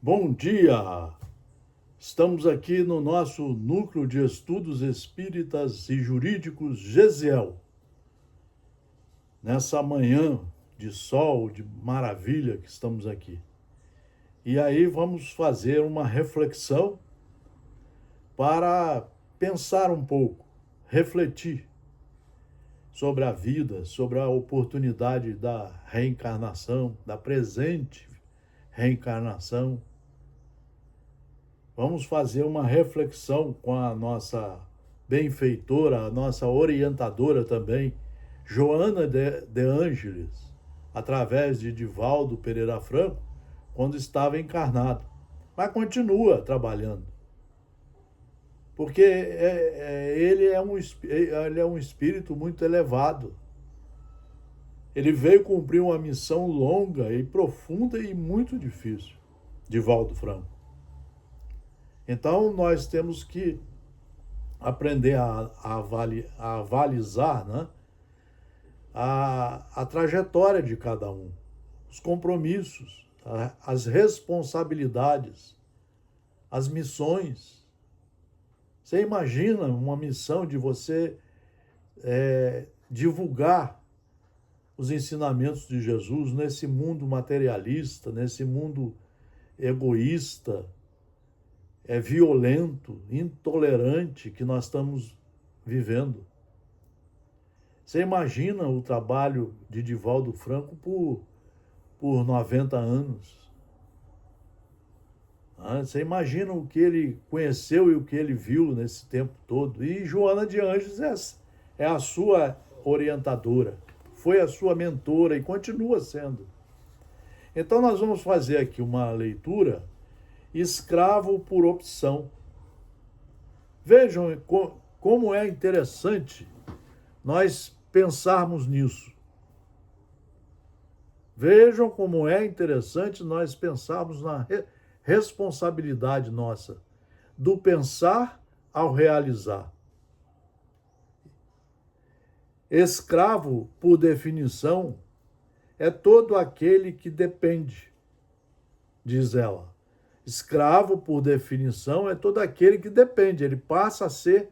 Bom dia! Estamos aqui no nosso Núcleo de Estudos Espíritas e Jurídicos Gesiel. Nessa manhã de sol, de maravilha que estamos aqui. E aí vamos fazer uma reflexão para pensar um pouco, refletir sobre a vida, sobre a oportunidade da reencarnação, da presente reencarnação. Vamos fazer uma reflexão com a nossa benfeitora, a nossa orientadora também, Joana de Ângeles, através de Divaldo Pereira Franco, quando estava encarnado. Mas continua trabalhando. Porque ele é um espírito muito elevado. Ele veio cumprir uma missão longa e profunda e muito difícil, Divaldo Franco. Então, nós temos que aprender a avalizar, né, a trajetória de cada um, os compromissos, as responsabilidades, as missões. Você imagina uma missão de você divulgar os ensinamentos de Jesus nesse mundo materialista, nesse mundo egoísta, violento, intolerante que nós estamos vivendo. Você imagina o trabalho de Divaldo Franco por 90 anos. Você imagina o que ele conheceu e o que ele viu nesse tempo todo. E Joana de Ângeles é a sua orientadora, foi a sua mentora e continua sendo. Então nós vamos fazer aqui uma leitura escravo por opção. Vejam como é interessante nós pensarmos nisso. Vejam como é interessante nós pensarmos na responsabilidade nossa, do pensar ao realizar. Escravo, por definição, é todo aquele que depende, diz ela. Escravo, por definição, é todo aquele que depende. Ele passa a ser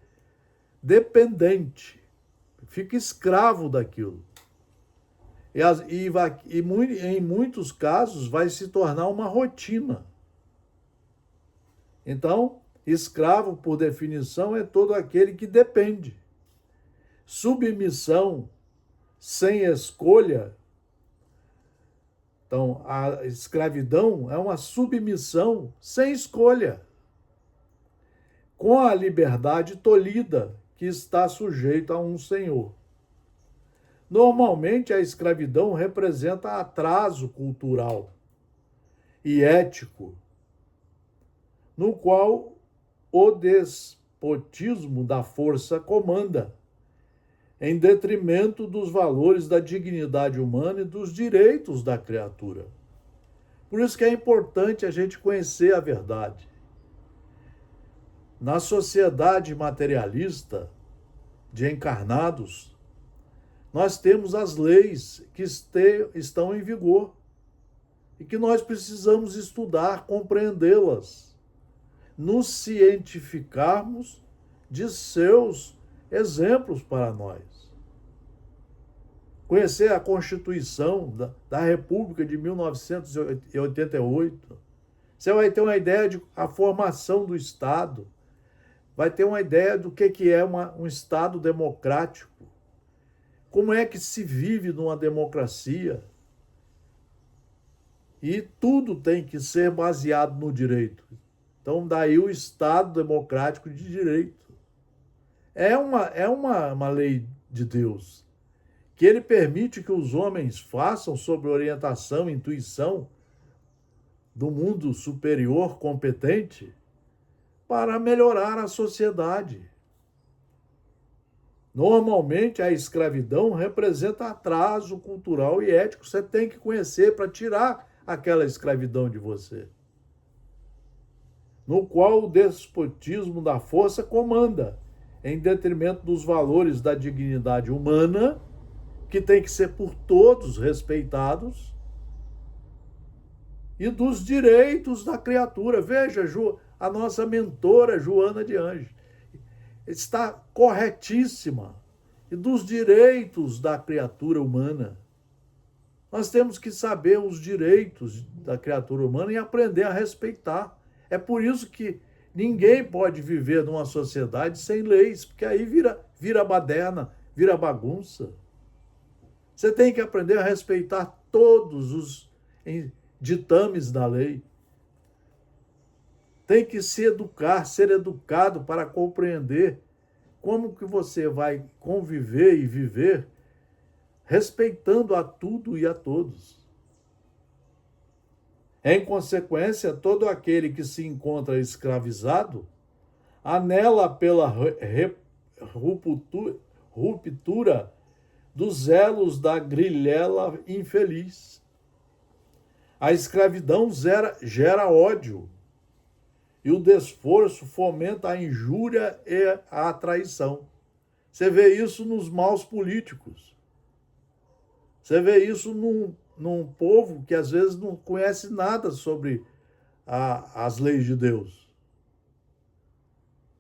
dependente. Fica escravo daquilo. E em muitos casos vai se tornar uma rotina. Então, escravo, por definição, é todo aquele que depende. Submissão sem escolha. Então, a escravidão é uma submissão sem escolha, com a liberdade tolhida que está sujeita a um senhor. Normalmente, a escravidão representa atraso cultural e ético, no qual o despotismo da força comanda, em detrimento dos valores da dignidade humana e dos direitos da criatura. Por isso que é importante a gente conhecer a verdade. Na sociedade materialista de encarnados, nós temos as leis que estão em vigor e que nós precisamos estudar, compreendê-las, nos cientificarmos de seus exemplos para nós. Conhecer a Constituição da República de 1988. Você vai ter uma ideia da formação do Estado, vai ter uma ideia do que é um Estado democrático, como é que se vive numa democracia. E tudo tem que ser baseado no direito. Então, daí o Estado democrático de direito. É uma lei de Deus, que ele permite que os homens façam sob orientação, intuição do mundo superior competente para melhorar a sociedade. Normalmente, a escravidão representa atraso cultural e ético. Você tem que conhecer para tirar aquela escravidão de você, no qual o despotismo da força comanda, em detrimento dos valores da dignidade humana, que tem que ser por todos respeitados, e dos direitos da criatura. Veja, a nossa mentora Joana de Ângeles está corretíssima. E dos direitos da criatura humana. Nós temos que saber os direitos da criatura humana e aprender a respeitar. É por isso que ninguém pode viver numa sociedade sem leis, porque aí vira baderna, vira bagunça. Você tem que aprender a respeitar todos os ditames da lei. Tem que se educar, ser educado para compreender como que você vai conviver e viver respeitando a tudo e a todos. Em consequência, todo aquele que se encontra escravizado anela pela ruptura dos elos da grilhela infeliz. A escravidão gera ódio, e o desforço fomenta a injúria e a traição. Você vê isso nos maus políticos. Você vê isso num povo que às vezes não conhece nada sobre as leis de Deus.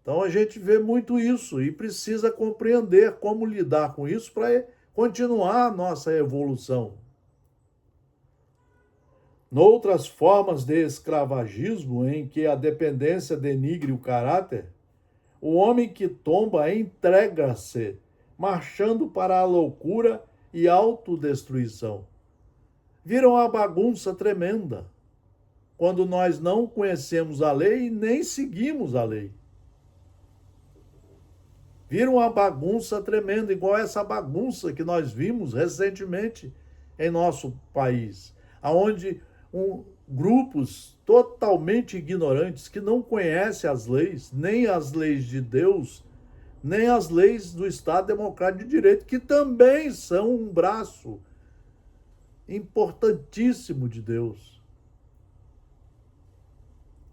Então a gente vê muito isso e precisa compreender como lidar com isso para continuar a nossa evolução. Noutras formas de escravagismo, em que a dependência denigre o caráter, o homem que tomba entrega-se, marchando para a loucura e autodestruição. Vira uma bagunça tremenda, quando nós não conhecemos a lei e nem seguimos a lei. Vira uma bagunça tremenda, igual essa bagunça que nós vimos recentemente em nosso país, onde grupos totalmente ignorantes, que não conhecem as leis, nem as leis de Deus, nem as leis do Estado Democrático de Direito, que também são um braço importantíssimo de Deus.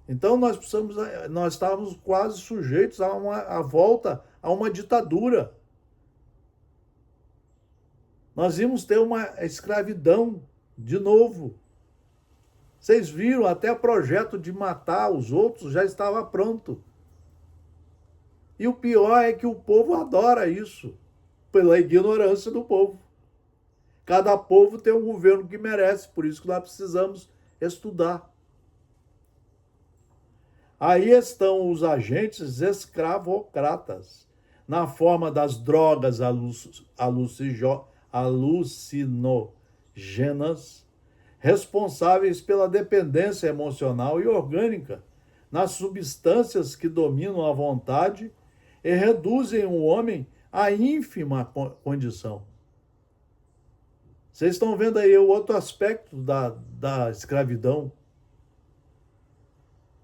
Então nós estávamos quase sujeitos a volta a uma ditadura. Nós íamos ter uma escravidão de novo. Vocês viram, até projeto de matar os outros já estava pronto. E o pior é que o povo adora isso, pela ignorância do povo. Cada povo tem um governo que merece, por isso que nós precisamos estudar. Aí estão os agentes escravocratas, na forma das drogas alucinógenas, responsáveis pela dependência emocional e orgânica, nas substâncias que dominam a vontade e reduzem o homem à ínfima condição. Vocês estão vendo aí o outro aspecto da escravidão.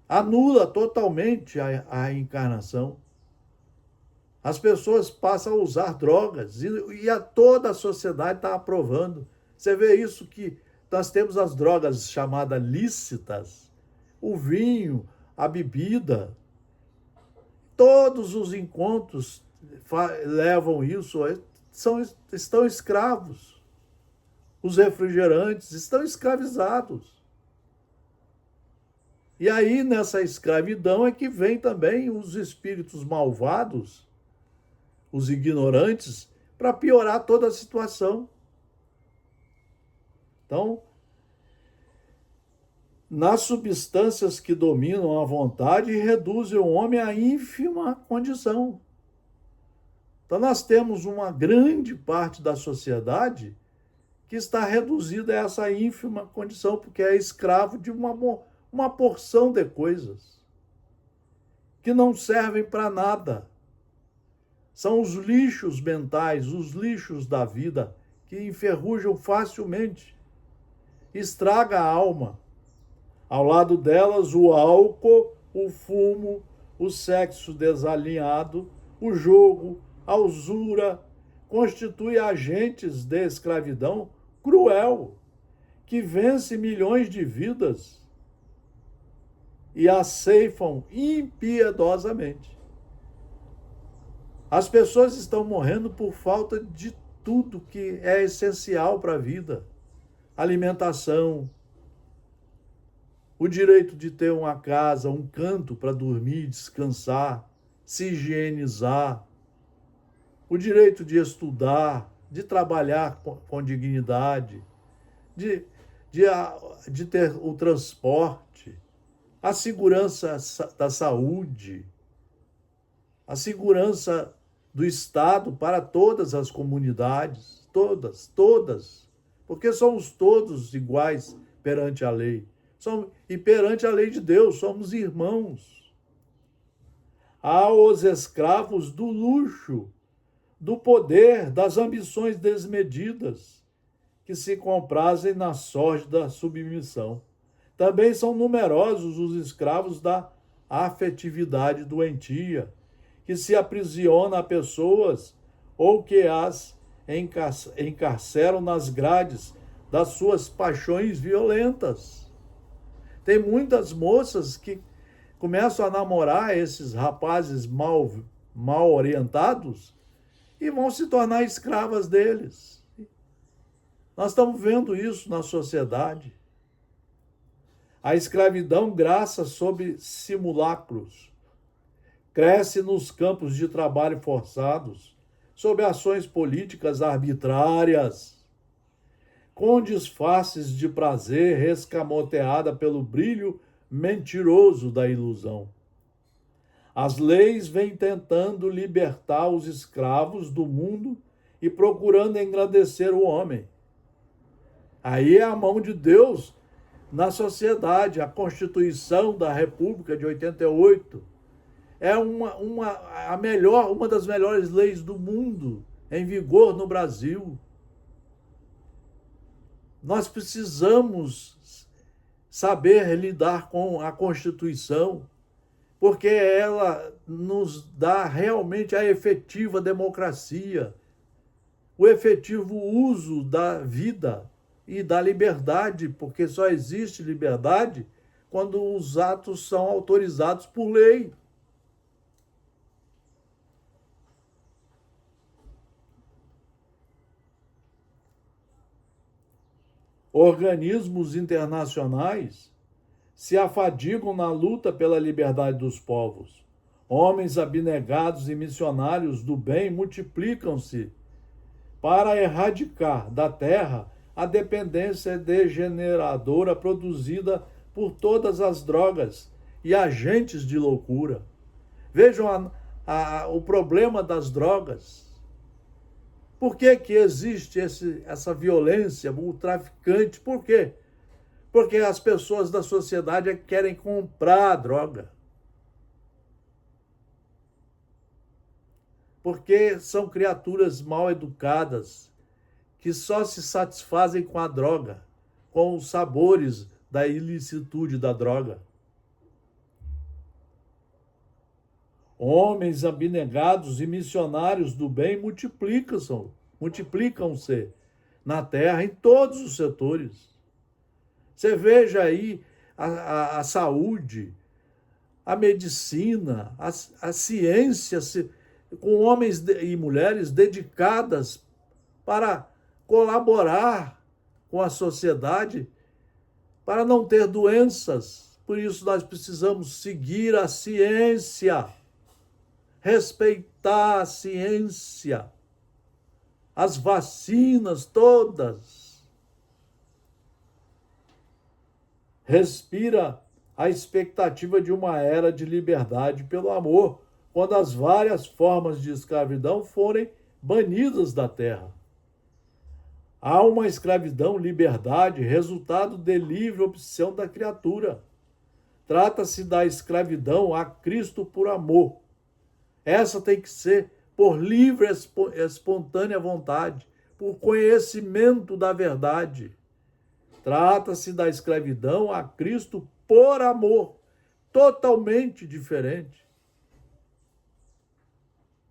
Anula totalmente a encarnação. As pessoas passam a usar drogas e toda a sociedade está aprovando. Você vê isso que nós temos as drogas chamadas lícitas, o vinho, a bebida. Todos os encontros levam isso, estão escravos. Os refrigerantes estão escravizados. E aí, nessa escravidão, é que vem também os espíritos malvados, os ignorantes, para piorar toda a situação. Então, nas substâncias que dominam a vontade e reduzem o homem à ínfima condição. Então, nós temos uma grande parte da sociedade que está reduzida a essa ínfima condição, porque é escravo de uma porção de coisas que não servem para nada. São os lixos mentais, os lixos da vida, que enferrujam facilmente, estraga a alma. Ao lado delas, o álcool, o fumo, o sexo desalinhado, o jogo, a usura, constituem agentes de escravidão cruel, que vence milhões de vidas e a ceifam impiedosamente. As pessoas estão morrendo por falta de tudo que é essencial para a vida. Alimentação, o direito de ter uma casa, um canto para dormir, descansar, se higienizar, o direito de estudar, de trabalhar com dignidade, de, de, de ter o transporte, a segurança da saúde, a segurança do Estado para todas as comunidades, todas, porque somos todos iguais perante a lei. E perante a lei de Deus, somos irmãos. Aos escravos do luxo, do poder, das ambições desmedidas, que se comprazem na sórdida submissão. Também são numerosos os escravos da afetividade doentia, que se aprisiona a pessoas ou que as encarceram nas grades das suas paixões violentas. Tem muitas moças que começam a namorar esses rapazes mal orientados e vão se tornar escravas deles. Nós estamos vendo isso na sociedade. A escravidão graça sob simulacros. Cresce nos campos de trabalho forçados, sob ações políticas arbitrárias, com disfarces de prazer escamoteada pelo brilho mentiroso da ilusão. As leis vêm tentando libertar os escravos do mundo e procurando engrandecer o homem. Aí é a mão de Deus na sociedade. A Constituição da República de 88 é uma das melhores leis do mundo em vigor no Brasil. Nós precisamos saber lidar com a Constituição, porque ela nos dá realmente a efetiva democracia, o efetivo uso da vida e da liberdade, porque só existe liberdade quando os atos são autorizados por lei. Organismos internacionais se afadigam na luta pela liberdade dos povos. Homens abnegados e missionários do bem multiplicam-se para erradicar da terra a dependência degeneradora produzida por todas as drogas e agentes de loucura. Vejam o problema das drogas. Por que existe essa violência, o traficante? Por quê? Porque as pessoas da sociedade querem comprar a droga. Porque são criaturas mal educadas, que só se satisfazem com a droga, com os sabores da ilicitude da droga. Homens abnegados e missionários do bem multiplicam-se na terra em todos os setores. Você veja aí a saúde, a medicina, a ciência, com homens e mulheres dedicadas para colaborar com a sociedade, para não ter doenças. Por isso nós precisamos seguir a ciência, respeitar a ciência, as vacinas todas. Respira a expectativa de uma era de liberdade pelo amor, quando as várias formas de escravidão forem banidas da terra. Há uma escravidão-liberdade, resultado de livre opção da criatura. Trata-se da escravidão a Cristo por amor. Essa tem que ser por livre, espontânea vontade, por conhecimento da verdade. Trata-se da escravidão a Cristo por amor, totalmente diferente.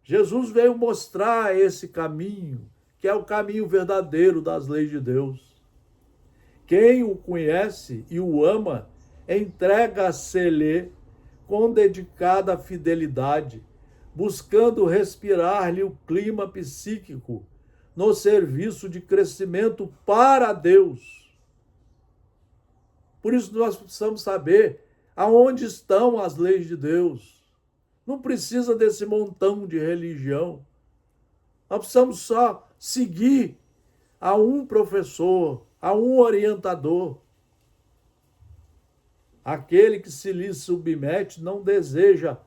Jesus veio mostrar esse caminho, que é o caminho verdadeiro das leis de Deus. Quem o conhece e o ama, entrega-se-lhe com dedicada fidelidade, buscando respirar-lhe o clima psíquico no serviço de crescimento para Deus. Por isso nós precisamos saber aonde estão as leis de Deus. Não precisa desse montão de religião. Nós precisamos só seguir a um professor, a um orientador. Aquele que se lhe submete não deseja,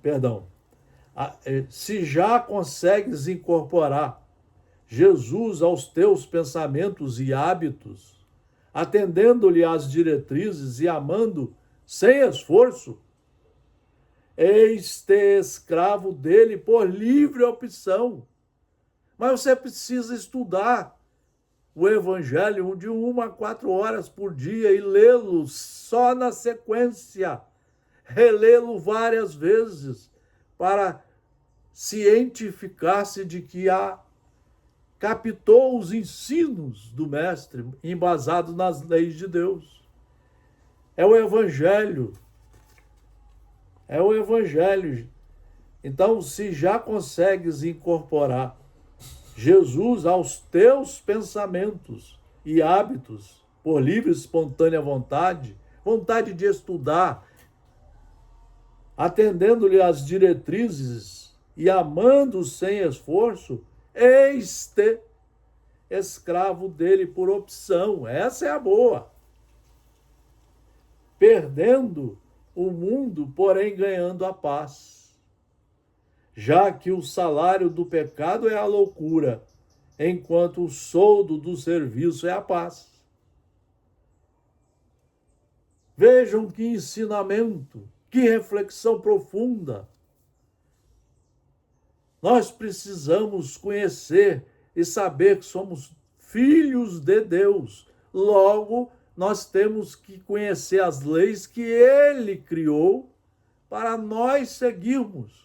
perdão, se já consegues incorporar Jesus aos teus pensamentos e hábitos, atendendo-lhe às diretrizes e amando sem esforço, eis-te escravo dele por livre opção. Mas você precisa estudar o Evangelho de 1 a 4 horas por dia e lê-lo só na sequência, relê-lo várias vezes, para cientificar-se de que captou os ensinos do Mestre, embasados nas leis de Deus. É o Evangelho. É o Evangelho. Então, se já consegues incorporar Jesus aos teus pensamentos e hábitos, por livre e espontânea vontade, vontade de estudar, atendendo-lhe às diretrizes e amando sem esforço, eis-te escravo dele por opção. Essa é a boa. Perdendo o mundo, porém ganhando a paz. Já que o salário do pecado é a loucura, enquanto o soldo do serviço é a paz. Vejam que ensinamento, que reflexão profunda. Nós precisamos conhecer e saber que somos filhos de Deus. Logo, nós temos que conhecer as leis que Ele criou para nós seguirmos.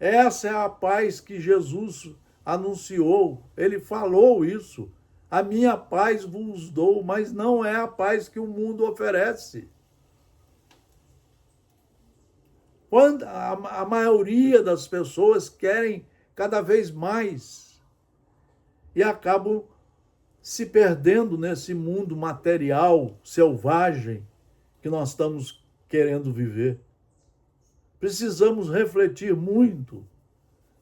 Essa é a paz que Jesus anunciou. Ele falou isso. A minha paz vos dou, mas não é a paz que o mundo oferece. Quando a maioria das pessoas querem cada vez mais e acabam se perdendo nesse mundo material, selvagem, que nós estamos querendo viver. Precisamos refletir muito,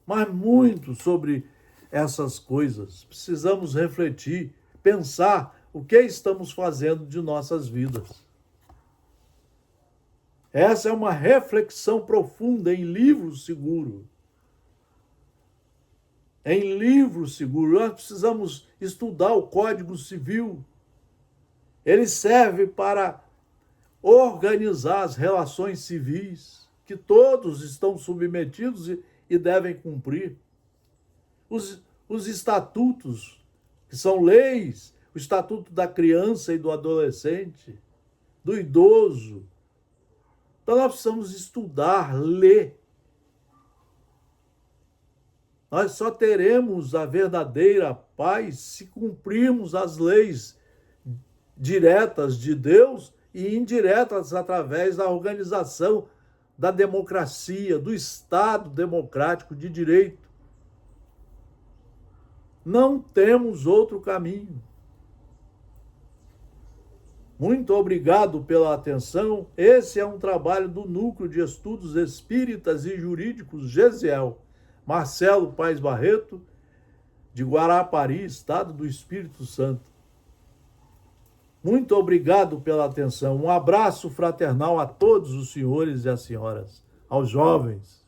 mas muito sobre essas coisas. Precisamos refletir, pensar o que estamos fazendo de nossas vidas. Essa é uma reflexão profunda em livro seguro. Em livro seguro, nós precisamos estudar o Código Civil. Ele serve para organizar as relações civis, que todos estão submetidos e devem cumprir. Os estatutos, que são leis, o estatuto da criança e do adolescente, do idoso. Então nós precisamos estudar, ler. Nós só teremos a verdadeira paz se cumprirmos as leis diretas de Deus e indiretas através da organização da democracia, do Estado democrático de direito. Não temos outro caminho. Muito obrigado pela atenção. Esse é um trabalho do Núcleo de Estudos Espíritas e Jurídicos Gesiel, Marcelo Paes Barreto, de Guarapari, Estado do Espírito Santo. Muito obrigado pela atenção. Um abraço fraternal a todos os senhores e as senhoras, aos jovens.